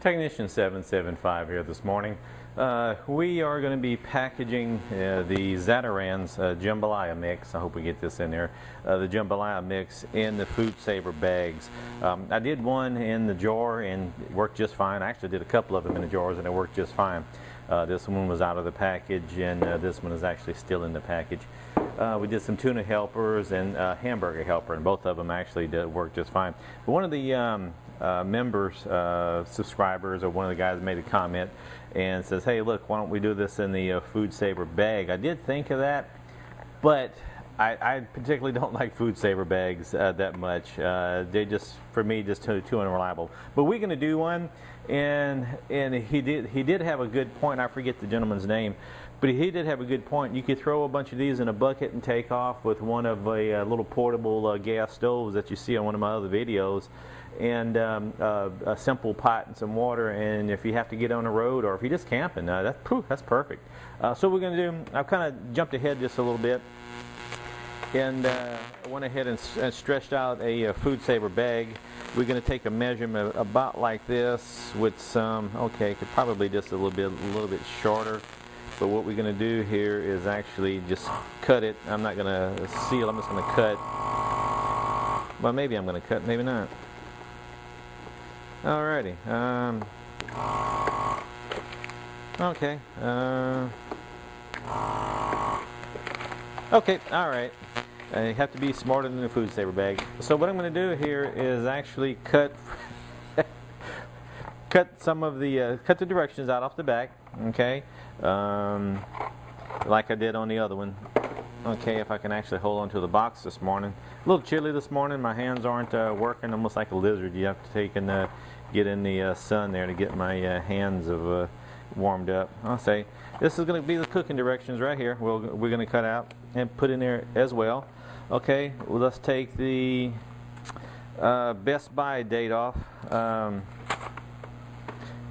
Technician 775 here this morning. We are going to be packaging the Zatarain's Jambalaya mix. I hope we get this in there. The Jambalaya mix in the Food Saver bags. I did one in the jar and it worked just fine. I actually did a couple of them in the jars and it worked just fine. This one was out of the package and this one is actually still in the package. We did some tuna helpers and hamburger helper, and both of them actually did work just fine. But one of the members, subscribers, or one of the guys made a comment and says, hey, look, why don't we do this in the Food Saver bag? I did think of that, but I particularly don't like Food Saver bags that much. They just, for me, just too unreliable. But we're going to do one, and he did have a good point. I forget the gentleman's name, but he did have a good point. You could throw a bunch of these in a bucket and take off with one of a little portable gas stoves that you see on one of my other videos, and a simple pot and some water. And if you have to get on the road or if you're just camping, that's perfect. So we're going to do, I've kind of jumped ahead just a little bit, and went ahead and stretched out a Food Saver bag. We're going to take a measurement about like this with some, okay, could probably just a little bit shorter. But what we're going to do here is actually just cut it. I'm not going to seal, I'm just going to cut. Well, maybe I'm going to cut, maybe not. Alrighty. Okay. Okay, alright. You have to be smarter than the Food Saver bag. So what I'm going to do here is actually cut some of the cut the directions out off the back. Okay, like I did on the other one. Okay, if I can actually hold on to the box this morning. A little chilly this morning. My hands aren't working. Almost like a lizard. You have to take and get in the sun there to get my hands warmed up. I'll say this is going to be the cooking directions right here. We're going to cut out and put in there as well. Okay, well, let's take the Best Buy date off.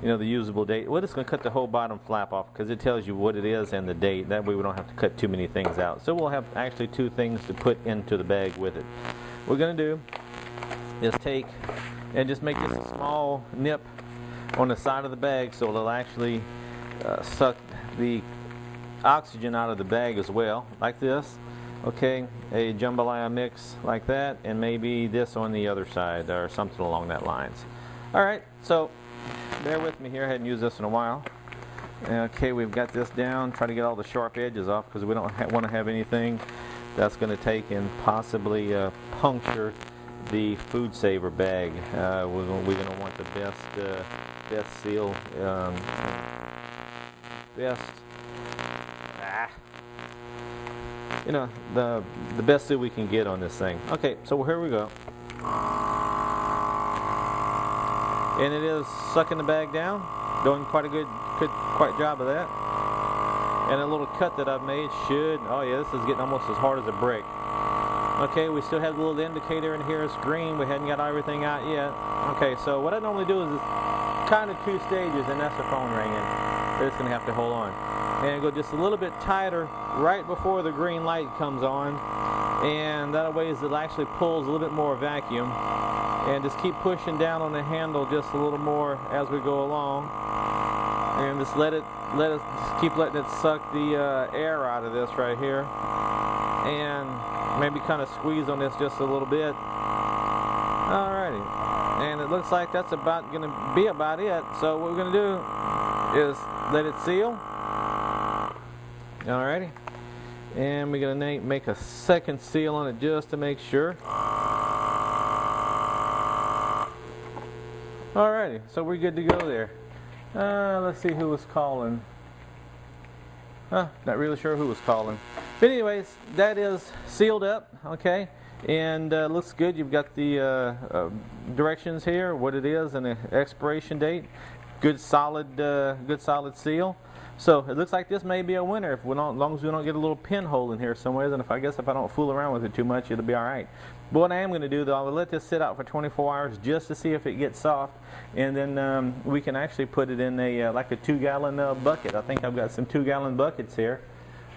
You know, the usable date. We're just going to cut the whole bottom flap off because it tells you what it is and the date. That way we don't have to cut too many things out. So we'll have actually two things to put into the bag with it. What we're going to do is take and just make this a small nip on the side of the bag so it'll actually suck the oxygen out of the bag as well, like this. Okay, a Jambalaya mix like that, and maybe this on the other side or something along that lines. Alright, so bear with me here. I hadn't used this in a while. Okay, we've got this down. Try to get all the sharp edges off because we don't want to have anything that's going to take and possibly puncture the Food Saver bag. We're going to want the best seal, you know, the best seal we can get on this thing. Okay, so here we go. And it is sucking the bag down, doing quite a good job of that. And a little cut that I've made should, oh yeah, this is getting almost as hard as a brick. Okay, we still have the little indicator in here, it's green, we hadn't got everything out yet. Okay, so what I normally do is kind of two stages, and that's the phone ringing. They're just going to have to hold on. And go just a little bit tighter right before the green light comes on. And that way it actually pulls a little bit more vacuum. And just keep pushing down on the handle just a little more as we go along. And just keep letting it suck the air out of this right here. And maybe kind of squeeze on this just a little bit. Alrighty. And it looks like that's about going to be about it. So what we're going to do is let it seal. Alrighty. And we're going to make a second seal on it just to make sure. Alrighty, so we're good to go there. Let's see who was calling. Not really sure who was calling. But anyways, that is sealed up, okay? And looks good. You've got the directions here, what it is, and the expiration date. Good solid seal. So it looks like this may be a winner as long as we don't get a little pinhole in here somewhere. And I guess if I don't fool around with it too much, it'll be all right. But what I am going to do, though, I'll let this sit out for 24 hours just to see if it gets soft, and then we can actually put it in a like a 2-gallon bucket. I think I've got some 2-gallon buckets here.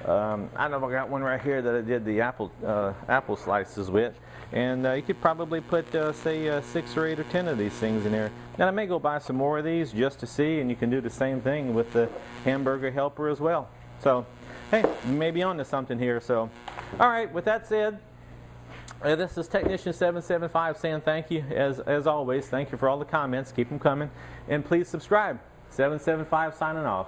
I know I got one right here that I did the apple slices with, and you could probably put say 6 or 8 or 10 of these things in there. Now I may go buy some more of these just to see, and you can do the same thing with the hamburger helper as well. So hey, you may be onto something here. So all right, with that said, this is Technician 775 saying thank you as always. Thank you for all the comments. Keep them coming, and please subscribe. 775 signing off.